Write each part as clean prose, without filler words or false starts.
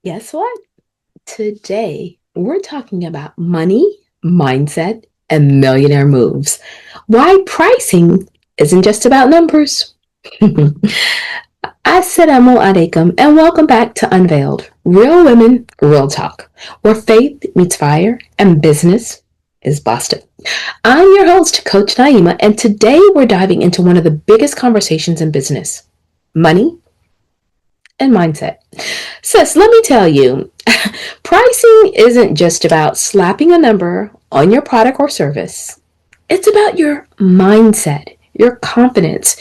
Guess what? Today, we're talking about money, mindset, and millionaire moves. Why pricing isn't just about numbers. Assalamu alaikum, and welcome back to Unveiled Real Women, Real Talk, where faith meets fire and business is busted. I'm your host, Coach Naima, and today we're diving into one of the biggest conversations in business money and mindset. Sis, let me tell you, pricing isn't just about slapping a number on your product or service. It's about your mindset, your confidence,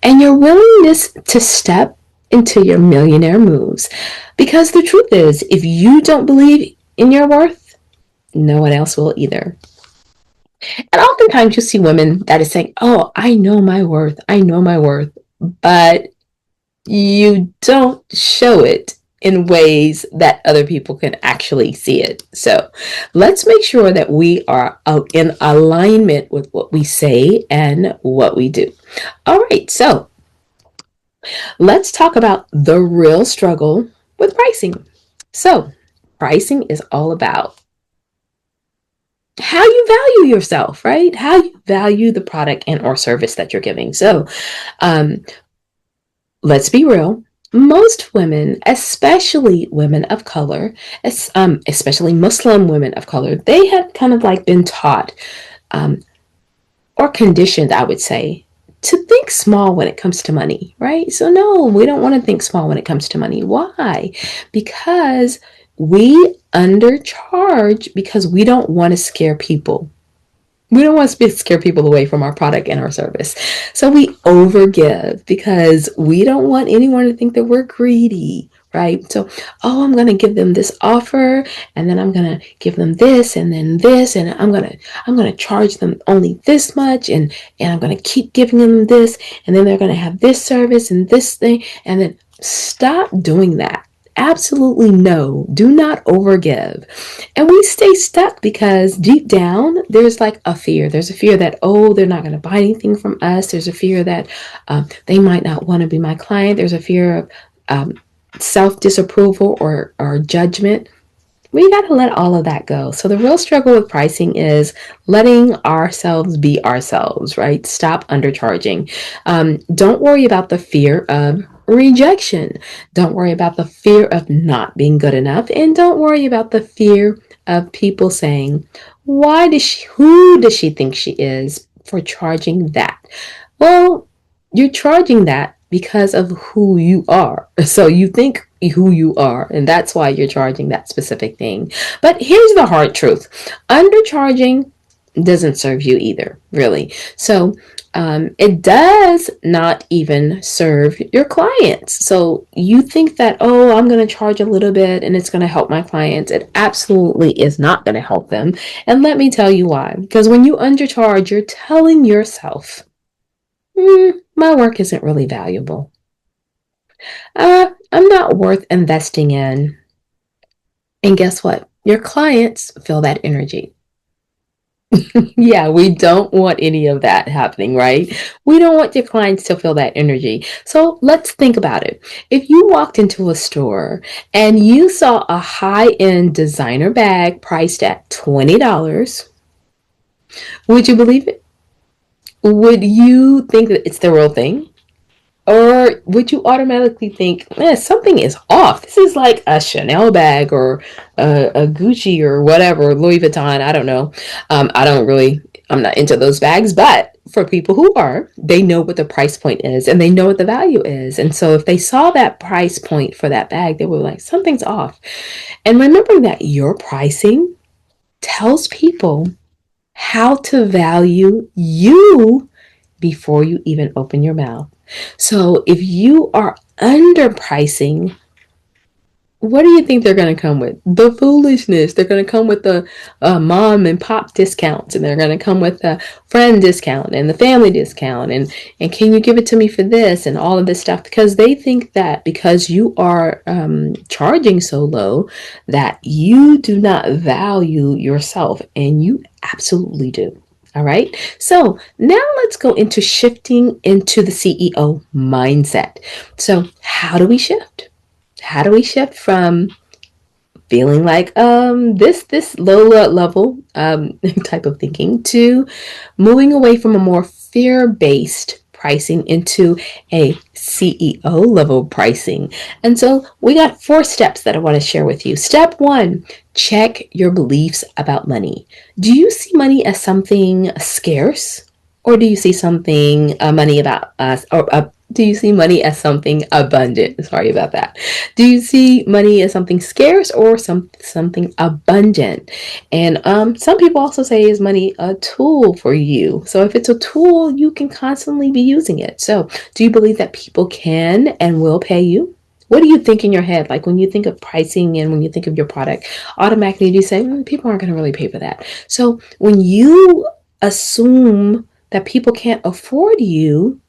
and your willingness to step into your millionaire moves. Because the truth is, if you don't believe in your worth, no one else will either. And oftentimes you see women that is saying, "Oh, I know my worth. I know my worth." But you don't show it in ways that other people can actually see it. So let's make sure that we are in alignment with what we say and what we do. All right, so let's talk about the real struggle with pricing. So, pricing is all about how you value yourself, right? How you value the product and or service that you're giving. So, um, let's be real. Most women, especially women of color, especially Muslim women of color, they had kind of like been taught um, or conditioned, I would say, to think small when it comes to money, right? So, no, we don't want to think small when it comes to money. Why? Because we undercharge because we don't want to scare people. We don't want to scare people away from our product and our service. So we overgive because we don't want anyone to think that we're greedy, right? So, oh, I'm going to give them this offer and then I'm going to give them this and then this and I'm going to charge them only this much and I'm going to keep giving them this and then they're going to have this service and this thing and then stop doing that. Absolutely no. Do not overgive. And we stay stuck because deep down, there's like a fear. There's a fear that, oh, they're not going to buy anything from us. There's a fear that they might not want to be my client. There's a fear of self disapproval or judgment. We got to let all of that go. So, the real struggle with pricing is letting ourselves be ourselves, right? Stop undercharging. Don't worry about the fear of rejection. Don't worry about the fear of not being good enough. And don't worry about the fear of people saying, who does she think she is for charging that? Well, you're charging that because of who you are. So you think who you are, and that's why you're charging that specific thing. But here's the hard truth: undercharging doesn't serve you either, really. So it does not even serve your clients. So you think that, oh, I'm going to charge a little bit and it's going to help my clients. It absolutely is not going to help them. And let me tell you why. Because when you undercharge, you're telling yourself, my work isn't really valuable. I'm not worth investing in. And guess what? Your clients feel that energy. Yeah, we don't want any of that happening, right? We don't want your clients to feel that energy. So let's think about it. If you walked into a store and you saw a high-end designer bag priced at $20, would you believe it? Would you think that it's the real thing? Or would you automatically think, something is off? This is like a Chanel bag or a Gucci or whatever, Louis Vuitton. I don't know. I'm not into those bags, but for people who are, they know what the price point is and they know what the value is. And so if they saw that price point for that bag, they were like, something's off. And remember that your pricing tells people how to value you before you even open your mouth. So if you are underpricing, what do you think they're going to come with? The foolishness. They're going to come with the mom and pop discounts, and they're going to come with the friend discount and the family discount, and can you give it to me for this and all of this stuff, because they think that because you are charging so low that you do not value yourself, and you absolutely do. All right. So now let's go into shifting into the CEO mindset. So how do we shift? How do we shift from feeling like this low level type of thinking to moving away from a more fear-based pricing into a CEO level pricing. And so we got 4 steps that I want to share with you. Step 1, check your beliefs about money. Do you see money as something scarce? Or do you see something money about us, or do you see money as something abundant? Sorry about that. Do you see money as something scarce or something abundant? And some people also say, is money a tool for you? So if it's a tool, you can constantly be using it. So do you believe that people can and will pay you? What do you think in your head? Like when you think of pricing and when you think of your product, automatically you say, people aren't going to really pay for that. So when you assume that people can't afford you,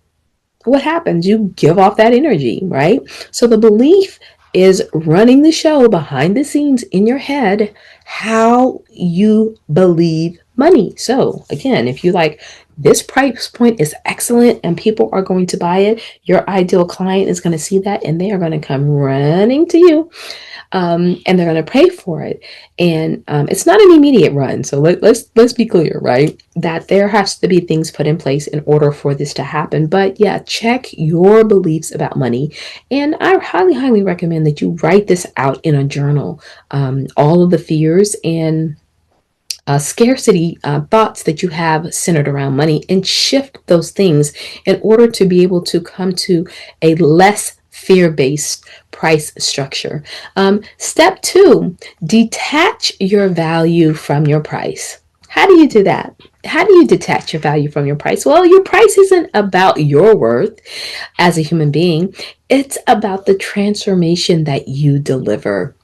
what happens? You give off that energy, right? So the belief is running the show behind the scenes in your head, how you believe money. So again, if you like, this price point is excellent and people are going to buy it, your ideal client is going to see that and they are going to come running to you, and they're going to pay for it. And it's not an immediate run. So let's be clear, right? That there has to be things put in place in order for this to happen. But yeah, check your beliefs about money, and I highly recommend that you write this out in a journal. All of the fears and scarcity thoughts that you have centered around money, and shift those things in order to be able to come to a less fear-based price structure. Step 2, detach your value from your price. How do you do that? How do you detach your value from your price? Well, your price isn't about your worth as a human being. It's about the transformation that you deliver.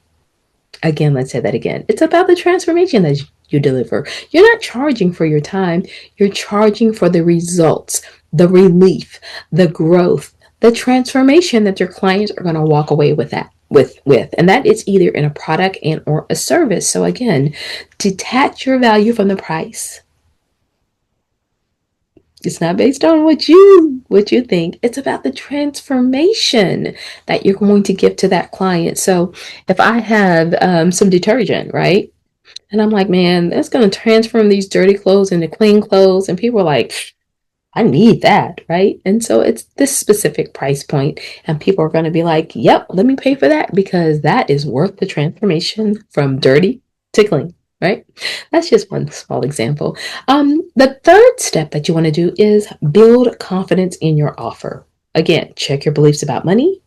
Again, let's say that again. It's about the transformation that you deliver. You're not charging for your time. You're charging for the results, the relief, the growth, the transformation that your clients are going to walk away with that with. And that is either in a product and or a service. So again, detach your value from the price. It's not based on what you think. It's about the transformation that you're going to give to that client. So if I have some detergent, right? And I'm like, man, that's going to transform these dirty clothes into clean clothes. And people are like, I need that, right? And so it's this specific price point, and people are going to be like, yep, let me pay for that because that is worth the transformation from dirty to clean, right? That's just one small example. The third step that you want to do is build confidence in your offer. Again, check your beliefs about money,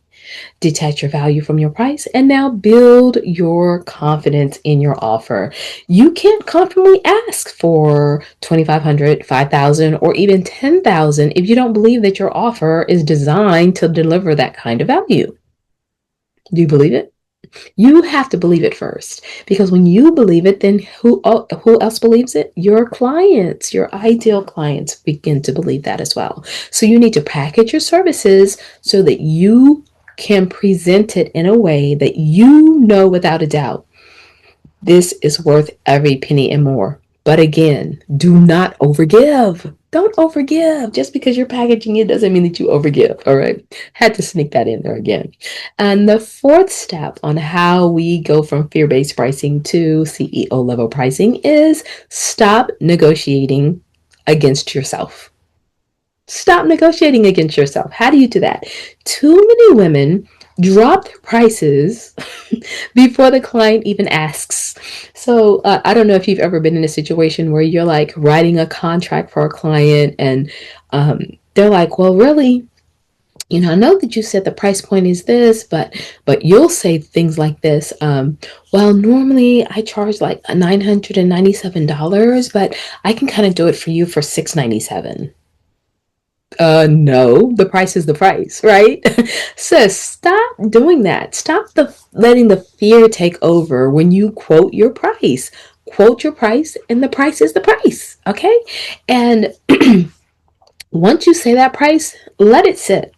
detach your value from your price, and now build your confidence in your offer. You can't confidently ask for 2,500, 5,000, or even 10,000 if you don't believe that your offer is designed to deliver that kind of value. Do you believe it? You have to believe it first, because when you believe it, then who else believes it? Your clients, your ideal clients begin to believe that as well. So you need to package your services so that you can present it in a way that you know without a doubt this is worth every penny and more. But again, do not overgive. Don't overgive. Just because you're packaging it doesn't mean that you overgive. All right. Had to sneak that in there again. And the fourth step on how we go from fear-based pricing to CEO level pricing is stop negotiating against yourself. Stop negotiating against yourself. How do you do that? Too many women drop their prices before the client even asks. So I don't know if you've ever been in a situation where you're like writing a contract for a client, and they're like, well, really, I know that you said the price point is this, but you'll say things like this. Well, normally I charge like $997, but I can kind of do it for you for $697. No, the price is the price, right? Sis, stop doing that. Stop letting the fear take over when you quote your price. Quote your price, and the price is the price, okay? And once you say that price, let it sit.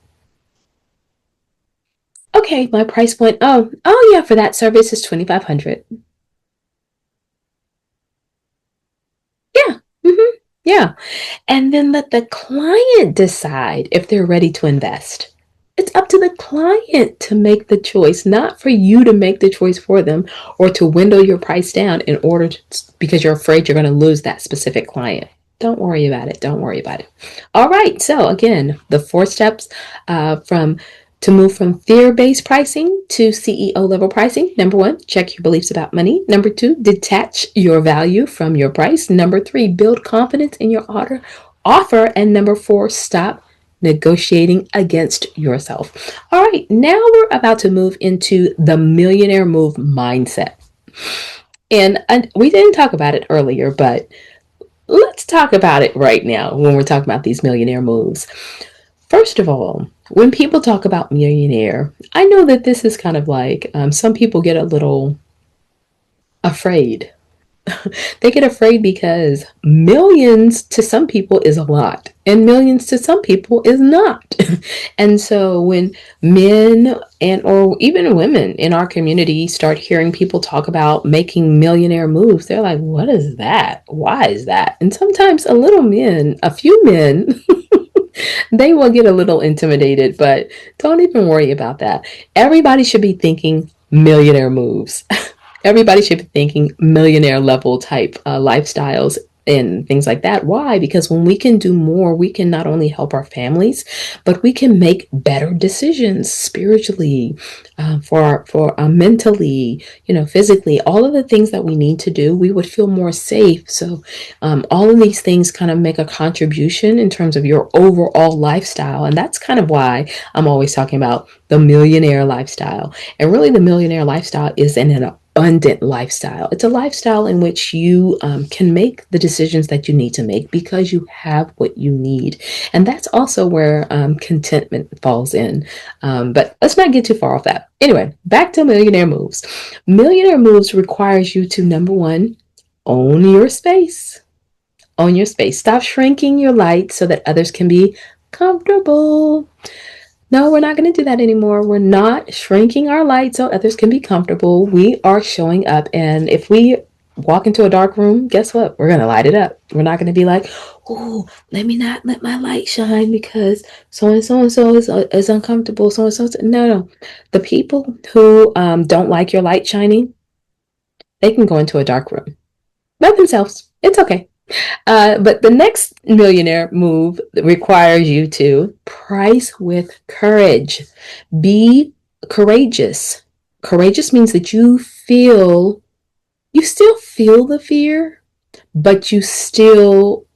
Okay, my price point. Oh yeah, for that service is 2,500. Yeah. Yeah. And then let the client decide if they're ready to invest. It's up to the client to make the choice, not for you to make the choice for them or to window your price down in order to, because you're afraid you're going to lose that specific client. Don't worry about it. Don't worry about it. All right. So again, the 4 steps from to move from fear-based pricing to CEO level pricing. Number 1, check your beliefs about money. Number 2, detach your value from your price. Number 3, build confidence in your offer. And number 4, stop negotiating against yourself. All right, now we're about to move into the millionaire move mindset. And we didn't talk about it earlier, but let's talk about it right now when we're talking about these millionaire moves. First of all, when people talk about millionaire, I know that this is kind of like some people get a little afraid. They get afraid because millions to some people is a lot, and millions to some people is not. And so when men and or even women in our community start hearing people talk about making millionaire moves, they're like, what is that? Why is that? And sometimes a few men they will get a little intimidated, but don't even worry about that. Everybody should be thinking millionaire moves. Everybody should be thinking millionaire level type lifestyles and things like that. Why? Because when we can do more, we can not only help our families, but we can make better decisions spiritually, for mentally, physically, all of the things that we need to do. We would feel more safe. So, all of these things kind of make a contribution in terms of your overall lifestyle, and that's kind of why I'm always talking about the millionaire lifestyle. And really, the millionaire lifestyle is an abundant lifestyle. It's a lifestyle in which you can make the decisions that you need to make because you have what you need. And that's also where contentment falls in. But let's not get too far off that. Anyway, back to millionaire moves. Millionaire moves requires you to, number 1, own your space. Own your space. Stop shrinking your light so that others can be comfortable. No, we're not going to do that anymore. We're not shrinking our light so others can be comfortable. We are showing up. And if we walk into a dark room, guess what? We're going to light it up. We're not going to be like, oh, let me not let my light shine because so-and-so is uncomfortable. So-and-so. No. The people who don't like your light shining, they can go into a dark room by themselves. It's okay. But the next millionaire move requires you to price with courage. Be courageous. Courageous means that you still feel the fear, but you still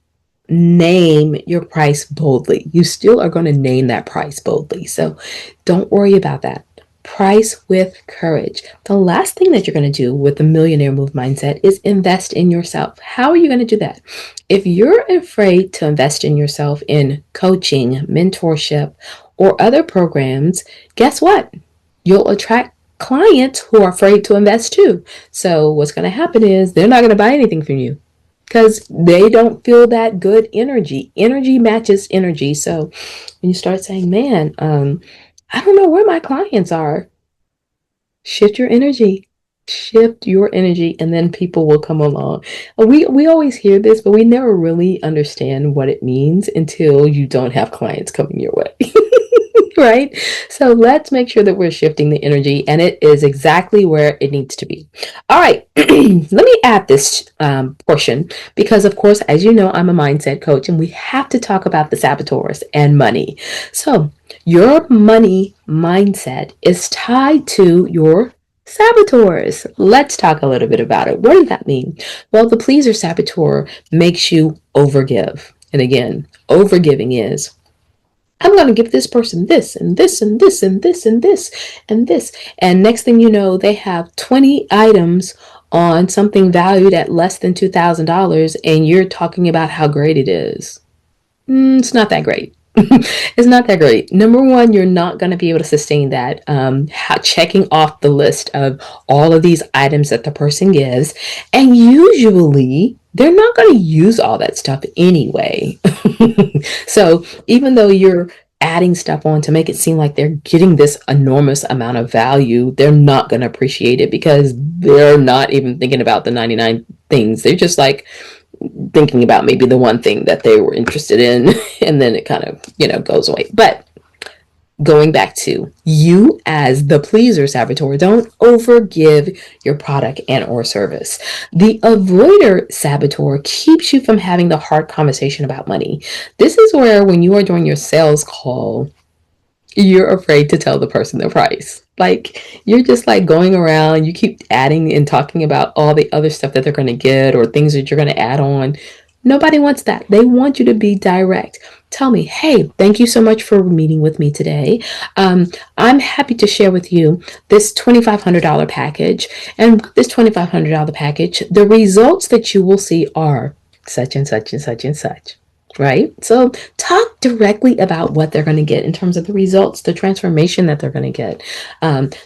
name your price boldly. You still are going to name that price boldly. So don't worry about that. Price with courage. The last thing that you're going to do with the millionaire move mindset is invest in yourself. How are you going to do that? If you're afraid to invest in yourself in coaching, mentorship, or other programs, guess what? You'll attract clients who are afraid to invest too. So what's going to happen is they're not going to buy anything from you because they don't feel that good energy. Energy matches energy. So when you start saying, man, I don't know where my clients are. Shift your energy. Shift your energy, and then people will come along. We always hear this, but we never really understand what it means until you don't have clients coming your way. Right? So let's make sure that we're shifting the energy, and it is exactly where it needs to be. All right, let me add this portion because, of course, as you know, I'm a mindset coach, and we have to talk about the saboteurs and money. So your money mindset is tied to your saboteurs. Let's talk a little bit about it. What does that mean? Well, the pleaser saboteur makes you overgive. And again, overgiving is, I'm going to give this person this and this and this and this and this and this. And next thing you know, they have 20 items on something valued at less than $2,000, and you're talking about how great it is. It's not that great. It's not that great. Number 1, you're not going to be able to sustain that. Checking off the list of all of these items that the person gives. And usually they're not going to use all that stuff anyway. So even though you're adding stuff on to make it seem like they're getting this enormous amount of value, they're not going to appreciate it because they're not even thinking about the 99 things. They're just like thinking about maybe the one thing that they were interested in, and then it kind of, goes away. But Going back to you as the pleaser saboteur, don't overgive your product and or service. The avoider saboteur keeps you from having the hard conversation about money. This is where when you are doing your sales call, you're afraid to tell the person the price. Like you're just like going around, you keep adding and talking about all the other stuff that they're going to get or things that you're going to add on. Nobody wants that. They want you to be direct. Tell me, hey, thank you so much for meeting with me today. I'm happy to share with you this $2,500 package. And this $2,500 package, the results that you will see are such and such and such and such. Right? So talk directly about what they're going to get in terms of the results, the transformation that they're going to get.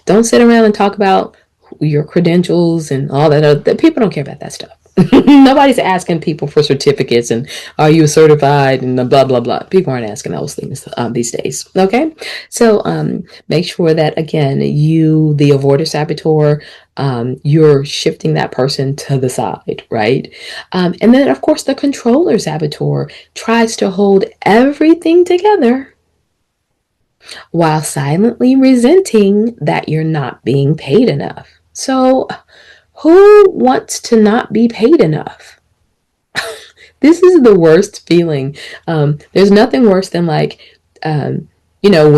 Don't sit around and talk about your credentials and all that. People don't care about that stuff. Nobody's asking people for certificates and are you certified and blah blah blah. People aren't asking those things these days. Okay, so make sure that again, you, the avoider saboteur, you're shifting that person to the side, right? And then of course the controller saboteur tries to hold everything together while silently resenting that you're not being paid enough. So who wants to not be paid enough? This is the worst feeling. There's nothing worse than when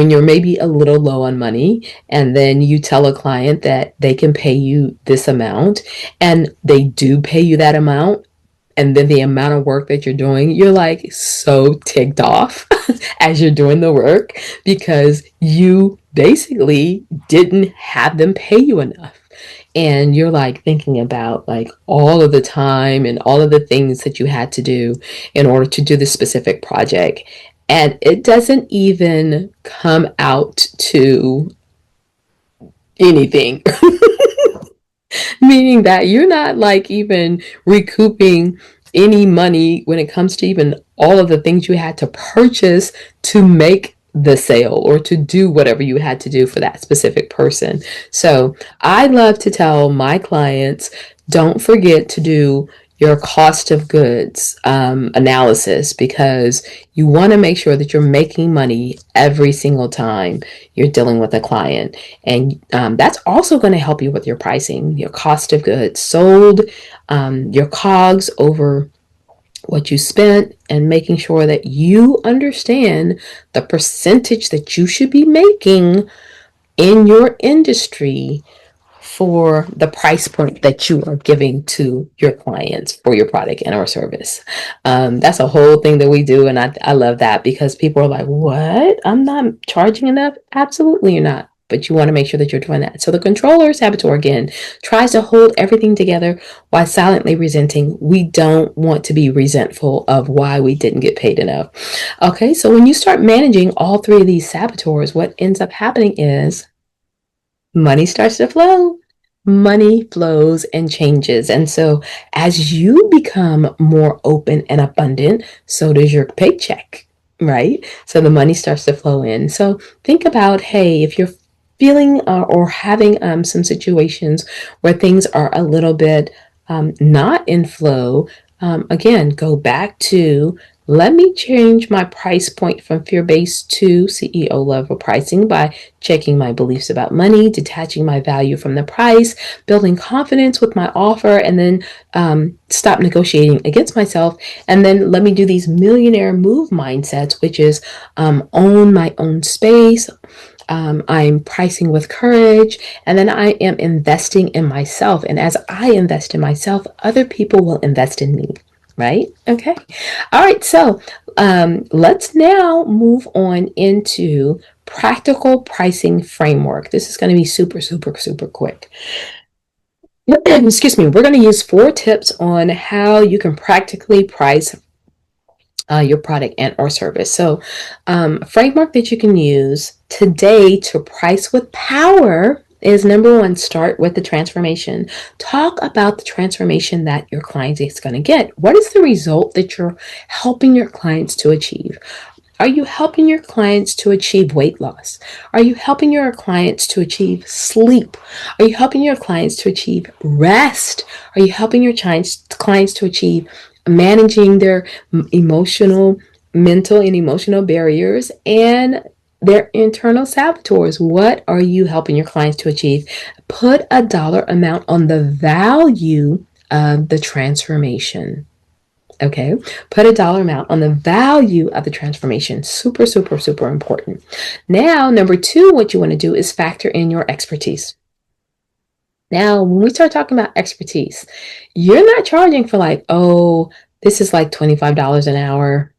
you're maybe a little low on money and then you tell a client that they can pay you this amount and they do pay you that amount. And then the amount of work that you're doing, you're like so ticked off as you're doing the work because you basically didn't have them pay you enough. And you're like thinking about like all of the time and all of the things that you had to do in order to do this specific project. And it doesn't even come out to anything. Meaning that you're not like even recouping any money when it comes to even all of the things you had to purchase to make the sale or to do whatever you had to do for that specific person. So I love to tell my clients, don't forget to do your cost of goods analysis because you want to make sure that you're making money every single time you're dealing with a client. And that's also going to help you with your pricing, your cost of goods sold, your COGS over what you spent, and making sure that you understand the percentage that you should be making in your industry for the price point that you are giving to your clients for your product and or service. That's a whole thing that we do. And I love that because people are like, what? I'm not charging enough? Absolutely you're not. But you want to make sure that you're doing that. So the controller saboteur, again, tries to hold everything together while silently resenting. We don't want to be resentful of why we didn't get paid enough. Okay, so when you start managing all three of these saboteurs, what ends up happening is money starts to flow. Money flows and changes. And so as you become more open and abundant, so does your paycheck, right? So the money starts to flow in. So think about, hey, if you're feeling or having some situations where things are a little bit not in flow, again, go back to let me change my price point from fear-based to CEO level pricing by checking my beliefs about money, detaching my value from the price, building confidence with my offer, and then stop negotiating against myself. And then let me do these millionaire move mindsets, which is own my own space. I'm pricing with courage, and then I am investing in myself. And as I invest in myself, other people will invest in me. Right? Okay. All right. So let's now move on into practical pricing framework. This is going to be super, super, super quick. Excuse me. We're going to use 4 tips on how you can practically price your product and or service. So framework that you can use today to price with power is number 1, start with the transformation. Talk about the transformation that your client is going to get. What is the result that you're helping your clients to achieve? Are you helping your clients to achieve weight loss? Are you helping your clients to achieve sleep? Are you helping your clients to achieve rest? Are you helping your clients to achieve managing their mental and emotional barriers and Their internal saboteurs. What are you helping your clients to achieve? Put a dollar amount on the value of the transformation. Okay, put a dollar amount on the value of the transformation. Super, super, super important. Now, number two, what you want to do is factor in your expertise. Now, when we start talking about expertise, you're not charging for like, oh, this is like $25 an hour.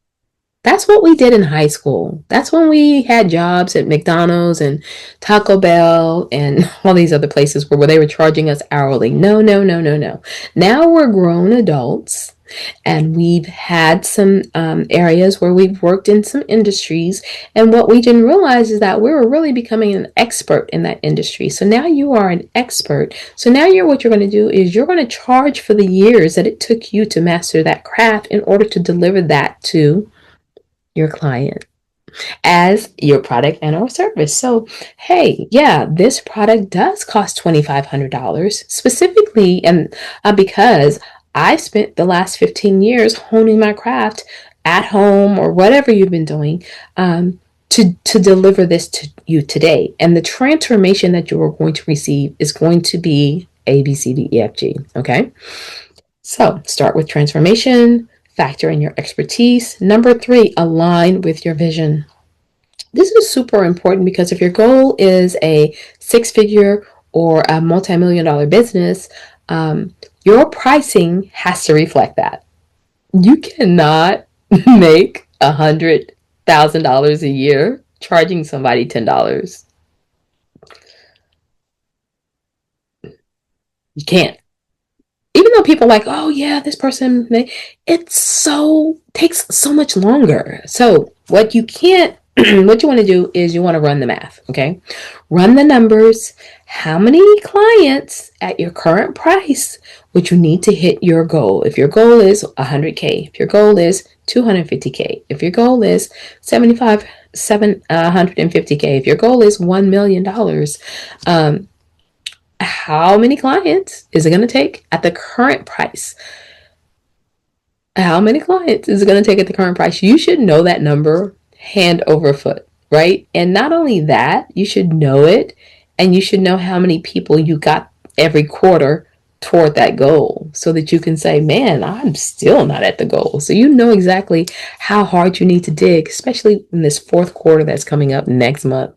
That's what we did in high school. That's when we had jobs at McDonald's and Taco Bell and all these other places where they were charging us hourly. No, no, no, no, no. Now we're grown adults and we've had some areas where we've worked in some industries. And what we didn't realize is that we were really becoming an expert in that industry. So now you are an expert. So now what you're going to do is you're going to charge for the years that it took you to master that craft in order to deliver that to your client as your product and or service. So, hey, yeah, this product does cost $2,500 specifically, and because I spent the last 15 years honing my craft at home or whatever you've been doing to deliver this to you today. And the transformation that you are going to receive is going to be A, B, C, D, E, F, G. Okay. So start with transformation. Factor in your expertise. Number three, align with your vision. This is super important because if your goal is a six-figure or a multi-million-dollar business, your pricing has to reflect that. You cannot make $100,000 a year charging somebody $10. You can't. Even though people are like, oh yeah, this person, takes so much longer. So what you want to do is you want to run the math, okay? Run the numbers. How many clients at your current price would you need to hit your goal? If your goal is 100K, if your goal is 250K, if your goal is 750K, if your goal is $1 million, how many clients is it going to take at the current price? How many clients is it going to take at the current price? You should know that number hand over foot, right? And not only that, you should know it, and you should know how many people you got every quarter toward that goal so that you can say, man, I'm still not at the goal. So you know exactly how hard you need to dig, especially in this fourth quarter that's coming up next month.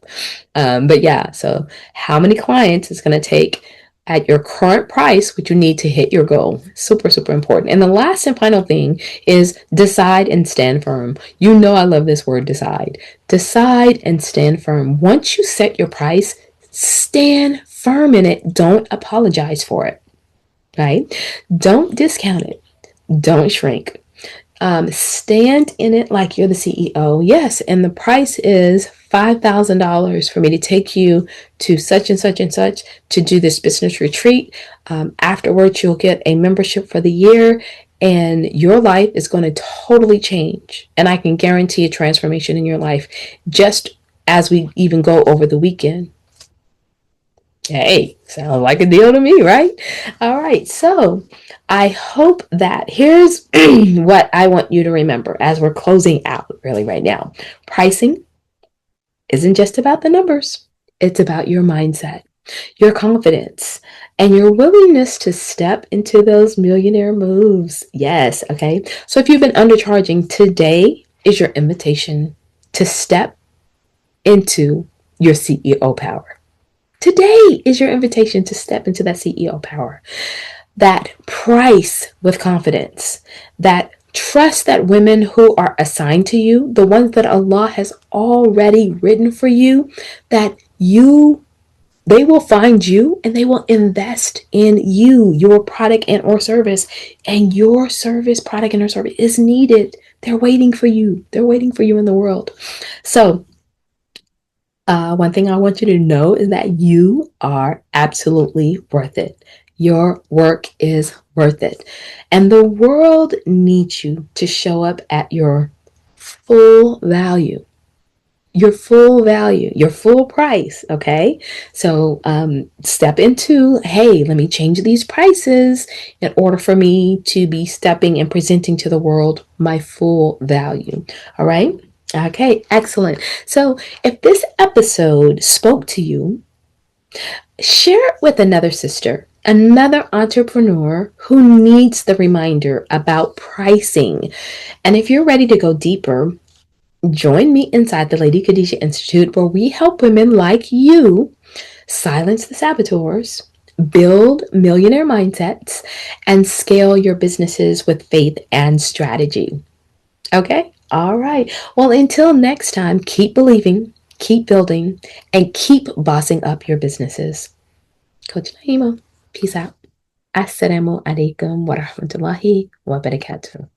But yeah, so how many clients is going to take at your current price would you need to hit your goal? Super, super important. And the last and final thing is decide and stand firm. You know I love this word, decide. Decide and stand firm. Once you set your price, stand firm in it. Don't apologize for it. Right? Don't discount it. Don't shrink. Stand in it like you're the CEO. Yes, and the price is $5,000 for me to take you to such and such and such to do this business retreat. Afterwards, you'll get a membership for the year, and your life is going to totally change. And I can guarantee a transformation in your life just as we even go over the weekend. Hey, sounds like a deal to me, right? All right, so I hope that here's what I want you to remember as we're closing out really right now. Pricing isn't just about the numbers. It's about your mindset, your confidence, and your willingness to step into those millionaire moves. Yes, okay. So if you've been undercharging, today is your invitation to step into your CEO power. Today is your invitation to step into that CEO power, that price with confidence, that trust that women who are assigned to you, the ones that Allah has already written for you, that they will find you and they will invest in you, your product and or service, and your service, product and or service is needed. They're waiting for you. They're waiting for you in the world. So one thing I want you to know is that you are absolutely worth it. Your work is worth it. And the world needs you to show up at your full value, your full price. Okay. So step into, hey, let me change these prices in order for me to be stepping and presenting to the world my full value. All right. Okay, excellent. So, if this episode spoke to you, share it with another sister, another entrepreneur who needs the reminder about pricing. And if you're ready to go deeper, join me inside the Lady Khadijah Institute, where we help women like you silence the saboteurs, build millionaire mindsets, and scale your businesses with faith and strategy. Okay? All right. Well, until next time, keep believing, keep building, and keep bossing up your businesses. Coach Naima, peace out. Assalamu alaikum wa rahmatullahi wa barakatuh.